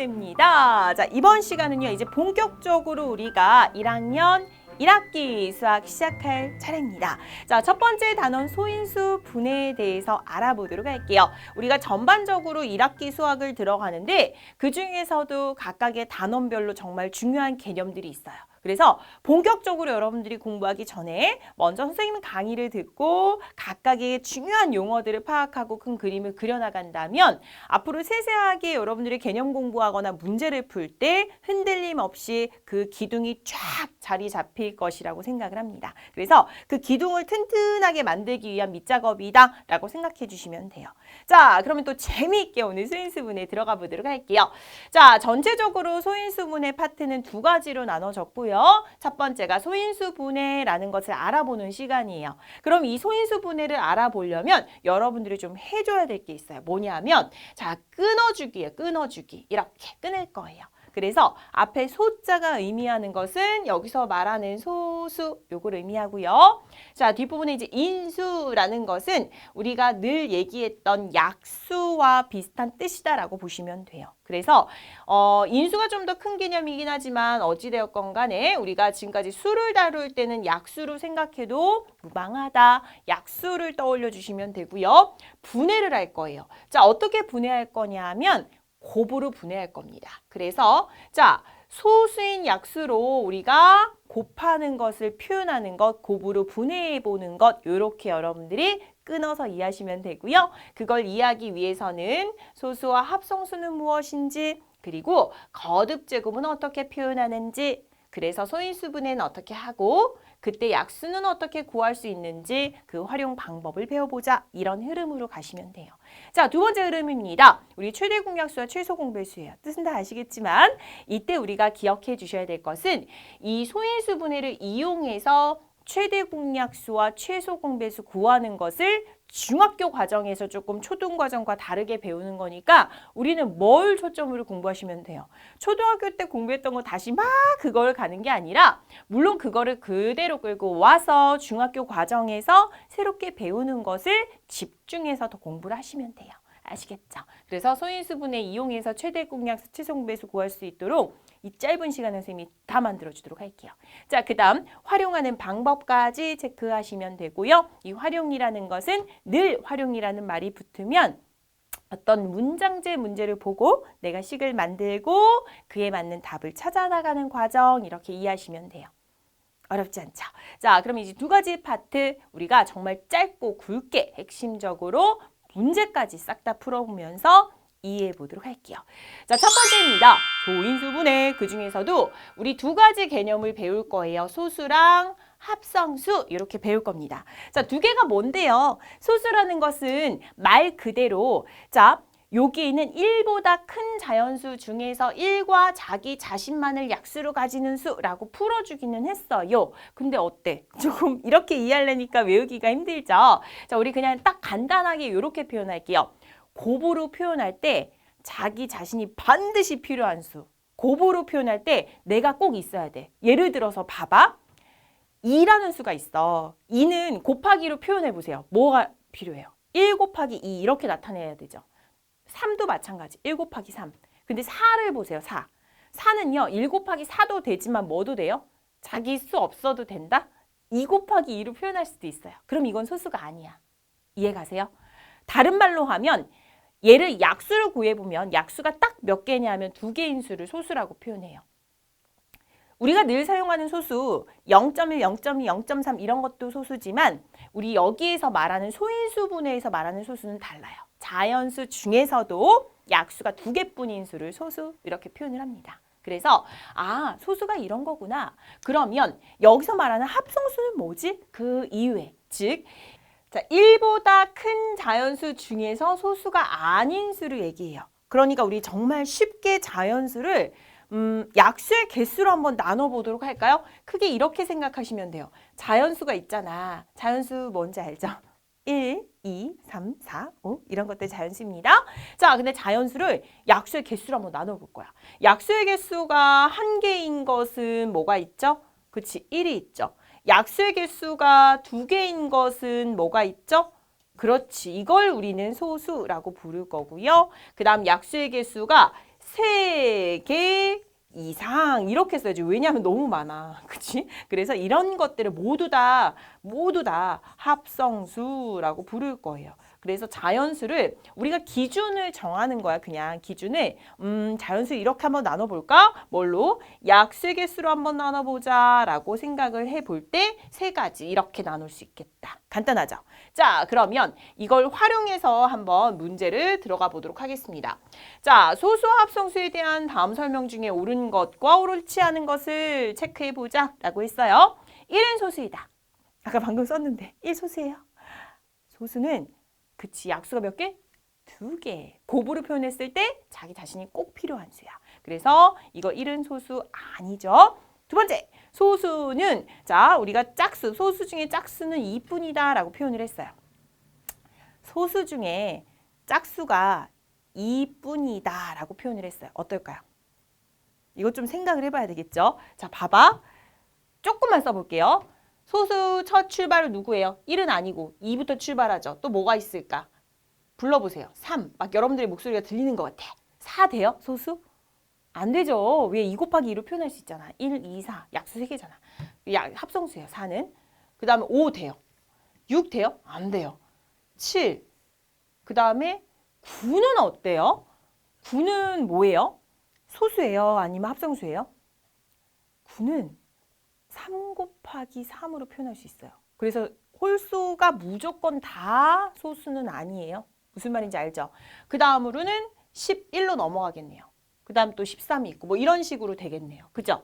됩니다. 자, 이번 시간은요, 이제 본격적으로 우리가 1학년 1학기 수학 시작할 차례입니다. 자, 첫 번째 단원 소인수 분해에 대해서 알아보도록 할게요. 우리가 전반적으로 1학기 수학을 들어가는데 그 중에서도 각각의 단원별로 정말 중요한 개념들이 있어요. 그래서 본격적으로 여러분들이 공부하기 전에 먼저 선생님 강의를 듣고 각각의 중요한 용어들을 파악하고 큰 그림을 그려나간다면 앞으로 세세하게 여러분들이 개념 공부하거나 문제를 풀 때 흔들림 없이 그 기둥이 쫙 자리 잡힐 것이라고 생각을 합니다. 그래서 그 기둥을 튼튼하게 만들기 위한 밑작업이다 라고 생각해 주시면 돼요. 자, 그러면 또 재미있게 오늘 소인수분해 들어가 보도록 할게요. 자, 전체적으로 소인수분해 파트는 두 가지로 나눠졌고요. 첫 번째가 소인수분해라는 것을 알아보는 시간이에요. 그럼 이 소인수분해를 알아보려면 여러분들이 좀 해줘야 될 게 있어요. 뭐냐면 자, 끊어주기예요. 끊어주기. 이렇게 끊을 거예요. 그래서 앞에 소자가 의미하는 것은 여기서 말하는 소수 요걸 의미하고요. 자, 뒷부분에 이제 인수라는 것은 우리가 늘 얘기했던 약수와 비슷한 뜻이다라고 보시면 돼요. 그래서 인수가 좀 더 큰 개념이긴 하지만 어찌되었건 간에 우리가 지금까지 수를 다룰 때는 약수로 생각해도 무방하다. 약수를 떠올려 주시면 되고요. 분해를 할 거예요. 자, 어떻게 분해할 거냐 하면 곱으로 분해할 겁니다. 그래서 자, 소수인 약수로 우리가 곱하는 것을 표현하는 것, 곱으로 분해해 보는 것 이렇게 여러분들이 끊어서 이해하시면 되고요. 그걸 이해하기 위해서는 소수와 합성수는 무엇인지 그리고 거듭제곱은 어떻게 표현하는지 그래서 소인수분해는 어떻게 하고 그때 약수는 어떻게 구할 수 있는지 그 활용 방법을 배워보자. 이런 흐름으로 가시면 돼요. 자, 두 번째 흐름입니다. 우리 최대 공약수와 최소 공배수예요. 뜻은 다 아시겠지만 이때 우리가 기억해 주셔야 될 것은 이 소인수분해를 이용해서 최대 공약수와 최소 공배수 구하는 것을 중학교 과정에서 조금 초등 과정과 다르게 배우는 거니까 우리는 뭘 초점으로 공부하시면 돼요. 초등학교 때 공부했던 거 다시 막 그걸 가는 게 아니라 물론 그거를 그대로 끌고 와서 중학교 과정에서 새롭게 배우는 것을 집중해서 더 공부를 하시면 돼요. 아시겠죠? 그래서 소인수분해 이용해서 최대 공약수, 최소 공배수 구할 수 있도록 이 짧은 시간에 선생님이 다 만들어주도록 할게요. 자, 그 다음 활용하는 방법까지 체크하시면 되고요. 이 활용이라는 것은 늘 활용이라는 말이 붙으면 어떤 문장제 문제를 보고 내가 식을 만들고 그에 맞는 답을 찾아나가는 과정 이렇게 이해하시면 돼요. 어렵지 않죠? 자, 그럼 이제 두 가지 파트 우리가 정말 짧고 굵게 핵심적으로 문제까지 싹 다 풀어보면서 이해해 보도록 할게요. 자, 첫 번째입니다. 소인수분해. 그 중에서도 우리 두 가지 개념을 배울 거예요. 소수랑 합성수 이렇게 배울 겁니다. 자, 두 개가 뭔데요? 소수라는 것은 말 그대로 자, 여기 있는 1보다 큰 자연수 중에서 1과 자기 자신만을 약수로 가지는 수라고 풀어주기는 했어요. 근데 어때? 조금 이렇게 이해하려니까 외우기가 힘들죠? 자, 우리 그냥 딱 간단하게 이렇게 표현할게요. 곱으로 표현할 때 자기 자신이 반드시 필요한 수. 곱으로 표현할 때 내가 꼭 있어야 돼. 예를 들어서 봐봐. 2라는 수가 있어. 2는 곱하기로 표현해 보세요. 뭐가 필요해요? 1 곱하기 2 이렇게 나타내야 되죠. 3도 마찬가지. 1 곱하기 3. 근데 4를 보세요. 4. 4는요. 1 곱하기 4도 되지만 뭐도 돼요? 자기 수 없어도 된다? 2 곱하기 2로 표현할 수도 있어요. 그럼 이건 소수가 아니야. 이해 가세요? 다른 말로 하면 얘를 약수를 구해보면 약수가 딱 몇 개냐면 두 개인 수를 소수라고 표현해요. 우리가 늘 사용하는 소수 0.1, 0.2, 0.3 이런 것도 소수지만 우리 여기에서 말하는 소인수분해에서 말하는 소수는 달라요. 자연수 중에서도 약수가 두 개뿐인 수를 소수 이렇게 표현을 합니다. 그래서 아, 소수가 이런 거구나. 그러면 여기서 말하는 합성수는 뭐지? 그 이외, 즉 자, 1보다 큰 자연수 중에서 소수가 아닌 수를 얘기해요. 그러니까 우리 정말 쉽게 자연수를 약수의 개수로 한번 나눠보도록 할까요? 크게 이렇게 생각하시면 돼요. 자연수가 있잖아. 자연수 뭔지 알죠? 1, 2, 3, 4, 5 이런 것들 자연수입니다. 자, 근데 자연수를 약수의 개수로 한번 나눠볼 거야. 약수의 개수가 한 개인 것은 뭐가 있죠? 그치, 1이 있죠. 약수의 개수가 두 개인 것은 뭐가 있죠? 그렇지, 이걸 우리는 소수라고 부를 거고요. 그 다음 약수의 개수가 3개 이상 이렇게 써야지. 왜냐하면 너무 많아. 그치? 그래서 이런 것들을 모두 다 합성수라고 부를 거예요. 그래서 자연수를 우리가 기준을 정하는 거야. 그냥 기준을 자연수 이렇게 한번 나눠볼까? 뭘로? 약수의 개수로 한번 나눠보자 라고 생각을 해볼 때 3가지 이렇게 나눌 수 있겠다. 간단하죠? 자, 그러면 이걸 활용해서 한번 문제를 들어가 보도록 하겠습니다. 자, 소수와 합성수에 대한 다음 설명 중에 옳은 것과 옳지 않은 것을 체크해보자 라고 했어요. 1은 소수이다. 아까 방금 썼는데 1 소수예요. 소수는 그치, 약수가 몇 개? 2개. 곱으로 표현했을 때 자기 자신이 꼭 필요한 수야. 그래서 이거 1은 소수 아니죠. 두 번째, 소수는 자, 우리가 짝수, 소수 중에 짝수는 2뿐이다 라고 표현을 했어요. 소수 중에 짝수가 2뿐이다 라고 표현을 했어요. 어떨까요? 이거 좀 생각을 해봐야 되겠죠? 자, 봐봐. 조금만 써볼게요. 소수 첫 출발은 누구예요? 1은 아니고 2부터 출발하죠. 또 뭐가 있을까? 불러보세요. 3. 막 여러분들의 목소리가 들리는 것 같아. 4 돼요? 소수? 안 되죠. 왜 2 곱하기 2로 표현할 수 있잖아. 1, 2, 4. 약수 3개잖아. 합성수예요. 4는. 그 다음에 5 돼요. 6 돼요? 안 돼요. 7. 그 다음에 9는 어때요? 9는 뭐예요? 소수예요? 아니면 합성수예요? 9는 3 곱하기 3으로 표현할 수 있어요. 그래서 홀수가 무조건 다 소수는 아니에요. 무슨 말인지 알죠? 그 다음으로는 11로 넘어가겠네요. 그 다음 또 13이 있고 뭐 이런 식으로 되겠네요. 그죠?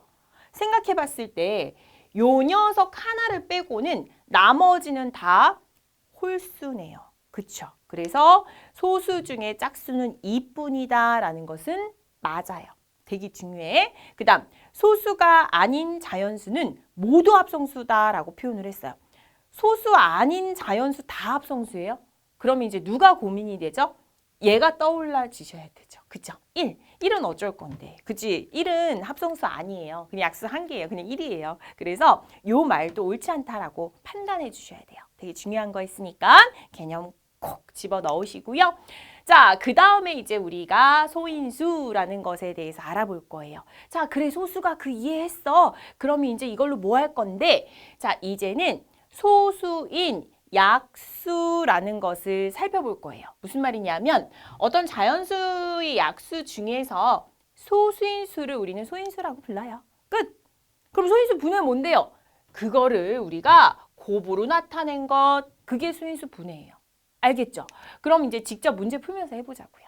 생각해 봤을 때 요 녀석 하나를 빼고는 나머지는 다 홀수네요. 그쵸? 그래서 소수 중에 짝수는 2뿐이다 라는 것은 맞아요. 되게 중요해. 그 다음 소수가 아닌 자연수는 모두 합성수다라고 표현을 했어요. 소수 아닌 자연수 다 합성수예요? 그러면 이제 누가 고민이 되죠? 얘가 떠올라지셔야 되죠. 그죠? 1은 어쩔 건데. 그치? 1은 합성수 아니에요. 그냥 약수 1개예요. 그냥 1이에요. 그래서 요 말도 옳지 않다라고 판단해 주셔야 돼요. 되게 중요한 거 있으니까 개념 콕 집어 넣으시고요. 자, 그 다음에 이제 우리가 소인수라는 것에 대해서 알아볼 거예요. 자, 그래 소수가 그 이해했어. 그러면 이제 이걸로 뭐 할 건데? 자, 이제는 소수인 약수라는 것을 살펴볼 거예요. 무슨 말이냐면 어떤 자연수의 약수 중에서 소수인 수를 우리는 소인수라고 불러요. 끝! 그럼 소인수 분해는 뭔데요? 그거를 우리가 곱으로 나타낸 것, 그게 소인수 분해예요. 알겠죠? 그럼 이제 직접 문제 풀면서 해보자고요.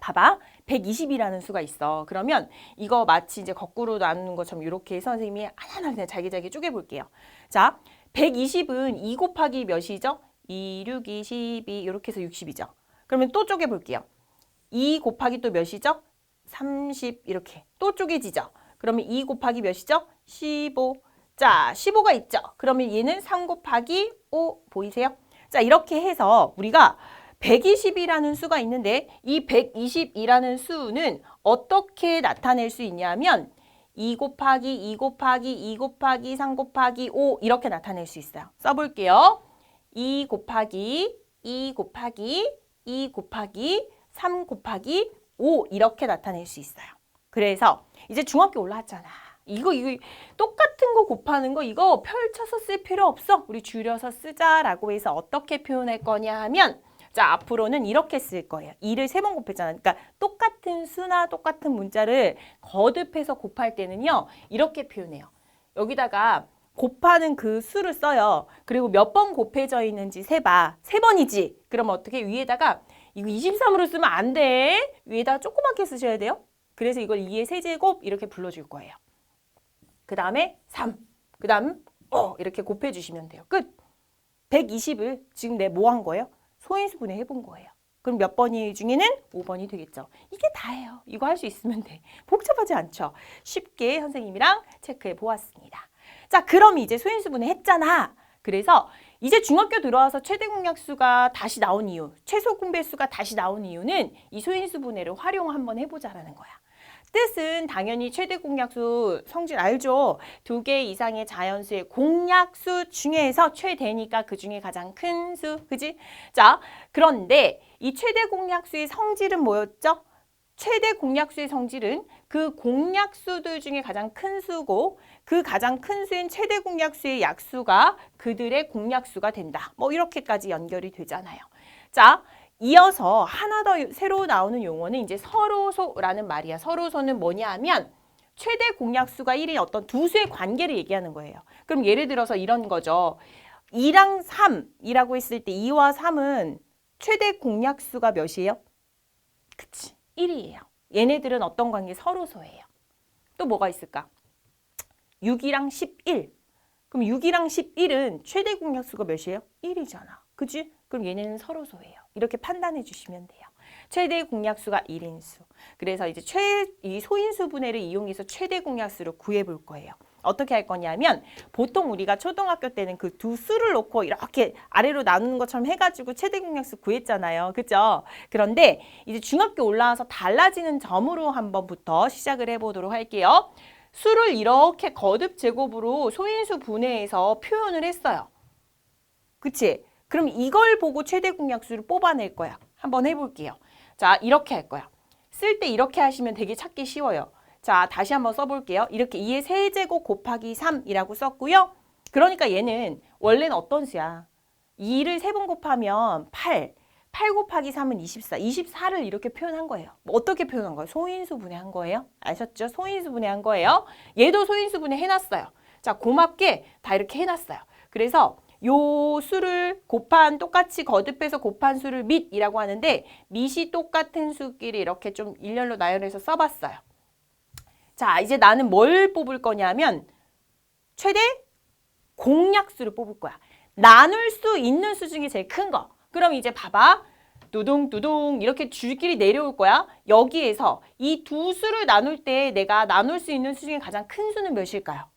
봐봐. 120이라는 수가 있어. 그러면 이거 마치 이제 거꾸로 나누는 것처럼 이렇게 해서 선생님이 하나하나 그냥 잘게 쪼개볼게요. 자, 120은 2 곱하기 몇이죠? 2, 6, 2, 12 이렇게 해서 60이죠. 그러면 또 쪼개볼게요. 2 곱하기 또 몇이죠? 30 이렇게 또 쪼개지죠. 그러면 2 곱하기 몇이죠? 15. 자, 15가 있죠. 그러면 얘는 3 곱하기 5 보이세요? 자, 이렇게 해서 우리가 120이라는 수가 있는데 이 120이라는 수는 어떻게 나타낼 수 있냐면 2 곱하기 2 곱하기 2 곱하기 3 곱하기 5 이렇게 나타낼 수 있어요. 써볼게요. 2 곱하기 2 곱하기 2 곱하기 3 곱하기 5 이렇게 나타낼 수 있어요. 그래서 이제 중학교 올라왔잖아. 이거 똑같은 거 곱하는 거 이거 펼쳐서 쓸 필요 없어. 우리 줄여서 쓰자라고 해서 어떻게 표현할 거냐 하면 자, 앞으로는 이렇게 쓸 거예요. 2를 3번 곱했잖아. 그러니까 똑같은 수나 똑같은 문자를 거듭해서 곱할 때는요. 이렇게 표현해요. 여기다가 곱하는 그 수를 써요. 그리고 몇 번 곱해져 있는지 세봐. 3번이지. 그러면 어떻게 위에다가 이거 23으로 쓰면 안 돼. 위에다가 조그맣게 쓰셔야 돼요. 그래서 이걸 2의 세제곱 이렇게 불러줄 거예요. 그 다음에 3. 그 다음 이렇게 곱해주시면 돼요. 끝. 120을 지금 내 뭐 한 거예요? 소인수 분해해본 거예요. 그럼 몇 번이 중에는 5번이 되겠죠. 이게 다예요. 이거 할 수 있으면 돼. 복잡하지 않죠. 쉽게 선생님이랑 체크해 보았습니다. 자, 그럼 이제 소인수 분해했잖아. 그래서 이제 중학교 들어와서 최대 공약수가 다시 나온 이유, 최소 공배수가 다시 나온 이유는 이 소인수 분해를 활용 한번 해보자라는 거야. 뜻은 당연히 최대 공약수 성질 알죠? 2개 이상의 자연수의 공약수 중에서 최대니까 그 중에 가장 큰 수, 그지? 자, 그런데 이 최대 공약수의 성질은 뭐였죠? 최대 공약수의 성질은 그 공약수들 중에 가장 큰 수고 그 가장 큰 수인 최대 공약수의 약수가 그들의 공약수가 된다. 뭐 이렇게까지 연결이 되잖아요. 자, 이어서 하나 더 새로 나오는 용어는 이제 서로소라는 말이야. 서로소는 뭐냐 하면 최대 공약수가 1인 어떤 두 수의 관계를 얘기하는 거예요. 그럼 예를 들어서 이런 거죠. 2랑 3이라고 했을 때 2와 3은 최대 공약수가 몇이에요? 그치, 1이에요. 얘네들은 어떤 관계? 서로소예요. 또 뭐가 있을까? 6이랑 11. 그럼 6이랑 11은 최대 공약수가 몇이에요? 1이잖아. 그치? 그럼 얘네는 서로소예요. 이렇게 판단해 주시면 돼요. 최대 공약수가 1인수. 그래서 이제 이 소인수 분해를 이용해서 최대 공약수를 구해볼 거예요. 어떻게 할 거냐면 보통 우리가 초등학교 때는 그 두 수를 놓고 이렇게 아래로 나누는 것처럼 해가지고 최대 공약수 구했잖아요. 그죠? 그런데 이제 중학교 올라와서 달라지는 점으로 한번부터 시작을 해보도록 할게요. 수를 이렇게 거듭 제곱으로 소인수 분해해서 표현을 했어요. 그치? 그럼 이걸 보고 최대 공약수를 뽑아낼 거야. 한번 해볼게요. 자, 이렇게 할 거야. 쓸 때 이렇게 하시면 되게 찾기 쉬워요. 자, 다시 한번 써볼게요. 이렇게 2의 세제곱 곱하기 3이라고 썼고요. 그러니까 얘는 원래는 어떤 수야? 2를 3번 곱하면 8. 8 곱하기 3은 24. 24를 이렇게 표현한 거예요. 뭐 어떻게 표현한 거예요? 소인수 분해한 거예요. 아셨죠? 소인수 분해한 거예요. 얘도 소인수 분해 해놨어요. 자, 고맙게 다 이렇게 해놨어요. 그래서 요 수를 곱한 똑같이 거듭해서 곱한 수를 밑이라고 하는데 밑이 똑같은 수끼리 이렇게 좀 일렬로 나열해서 써봤어요. 자, 이제 나는 뭘 뽑을 거냐면 최대 공약수를 뽑을 거야. 나눌 수 있는 수 중에 제일 큰 거. 그럼 이제 봐봐. 두둥두둥 이렇게 줄끼리 내려올 거야. 여기에서 이 두 수를 나눌 때 내가 나눌 수 있는 수 중에 가장 큰 수는 몇일까요?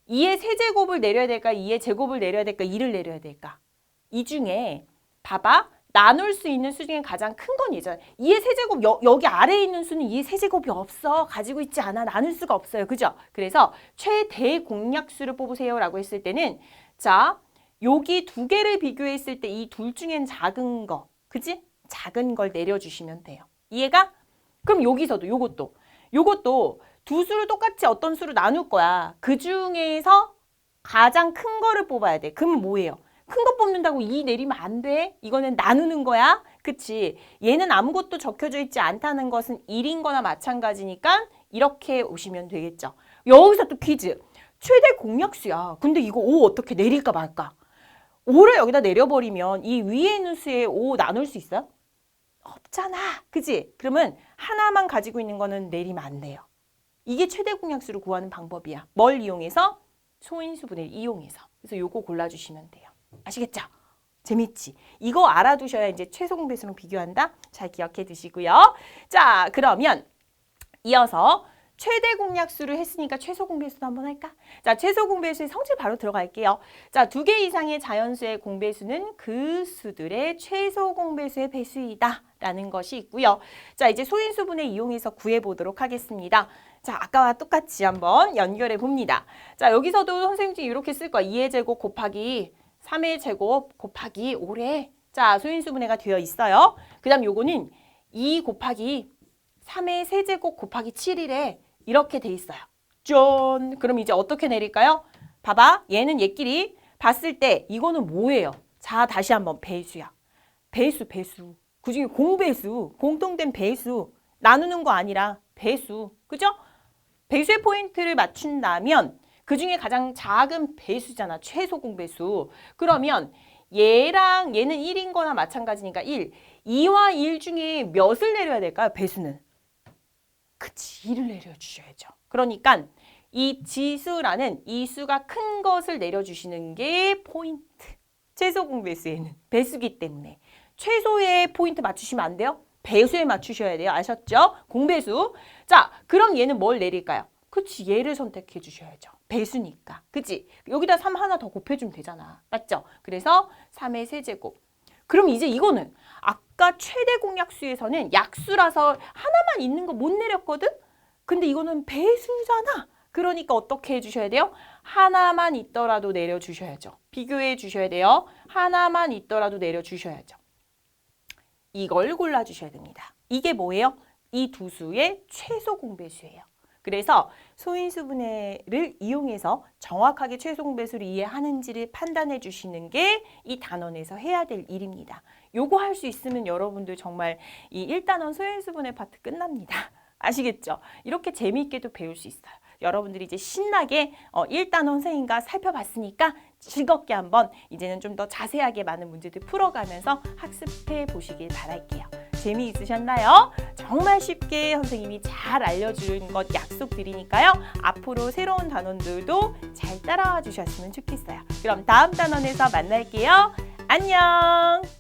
2의 세제곱을 내려야 될까? 2의 제곱을 내려야 될까? 2를 내려야 될까? 이 중에 봐봐. 나눌 수 있는 수 중에 가장 큰 건 얘잖아. 2의 세제곱 여기 아래에 있는 수는 2의 세제곱이 없어. 가지고 있지 않아. 나눌 수가 없어요. 그죠? 그래서 최대 공약수를 뽑으세요 라고 했을 때는 자, 여기 두 개를 비교했을 때 이 둘 중엔 작은 거. 그치? 작은 걸 내려주시면 돼요. 이해가? 그럼 여기서도 요것도 두 수를 똑같이 어떤 수로 나눌 거야. 그 중에서 가장 큰 거를 뽑아야 돼. 그러면 뭐예요? 큰 거 뽑는다고 2 내리면 안 돼. 이거는 나누는 거야. 그치? 얘는 아무것도 적혀져 있지 않다는 것은 1인 거나 마찬가지니까 이렇게 오시면 되겠죠. 여기서 또 퀴즈. 최대 공약수야. 근데 이거 5 어떻게 내릴까 말까? 5를 여기다 내려버리면 이 위에 있는 수에 5 나눌 수 있어요? 없잖아. 그치? 그러면 하나만 가지고 있는 거는 내리면 안 돼요. 이게 최대 공약수를 구하는 방법이야. 뭘 이용해서? 소인수 분해를 이용해서. 그래서 요거 골라주시면 돼요. 아시겠죠? 재밌지? 이거 알아두셔야 이제 최소 공배수랑 비교한다? 잘 기억해 두시고요. 자, 그러면 이어서 최대 공약수를 했으니까 최소 공배수도 한번 할까? 자, 최소 공배수의 성질 바로 들어갈게요. 자, 2개 이상의 자연수의 공배수는 그 수들의 최소 공배수의 배수이다 라는 것이 있고요. 자, 이제 소인수 분해 이용해서 구해보도록 하겠습니다. 자, 아까와 똑같이 한번 연결해 봅니다. 자, 여기서도 선생님이 이렇게 쓸 거야. 2의 제곱 곱하기 3의 제곱 곱하기 5래. 자, 소인수 분해가 되어 있어요. 그 다음 요거는 2 곱하기 3의 세제곱 곱하기 7이래. 이렇게 돼 있어요. 짠! 그럼 이제 어떻게 내릴까요? 봐봐. 얘는 얘끼리 봤을 때 이거는 뭐예요? 자, 다시 한번 배수야. 배수. 그중에 공배수, 공통된 배수. 나누는 거 아니라 배수. 그죠? 배수의 포인트를 맞춘다면 그중에 가장 작은 배수잖아. 최소 공배수. 그러면 얘랑 얘는 1인 거나 마찬가지니까 1. 2와 1 중에 몇을 내려야 될까요? 배수는. 그치, 2를 내려주셔야죠. 그러니까 이 지수라는 이 수가 큰 것을 내려주시는 게 포인트. 최소 공배수에는 배수기 때문에. 최소의 포인트 맞추시면 안 돼요? 배수에 맞추셔야 돼요. 아셨죠? 공배수. 자, 그럼 얘는 뭘 내릴까요? 그치, 얘를 선택해 주셔야죠. 배수니까. 그치? 여기다 3 하나 더 곱해주면 되잖아. 맞죠? 그래서 3의 세제곱. 그럼 이제 이거는 아까 최대 공약수에서는 약수라서 하나만 있는 거 못 내렸거든? 근데 이거는 배수잖아. 그러니까 어떻게 해주셔야 돼요? 하나만 있더라도 내려주셔야죠. 비교해 주셔야 돼요. 하나만 있더라도 내려주셔야죠. 이걸 골라주셔야 됩니다. 이게 뭐예요? 이 두 수의 최소 공배수예요. 그래서 소인수 분해를 이용해서 정확하게 최소 공배수를 이해하는지를 판단해 주시는 게 이 단원에서 해야 될 일입니다. 요거 할 수 있으면 여러분들 정말 이 1단원 소인수 분해 파트 끝납니다. 아시겠죠? 이렇게 재미있게도 배울 수 있어요. 여러분들이 이제 신나게 1단원 선생님과 살펴봤으니까 즐겁게 한번 이제는 좀 더 자세하게 많은 문제들 풀어가면서 학습해 보시길 바랄게요. 재미있으셨나요? 정말 쉽게 선생님이 잘 알려준 것 약속드리니까요. 앞으로 새로운 단원들도 잘 따라와 주셨으면 좋겠어요. 그럼 다음 단원에서 만날게요. 안녕!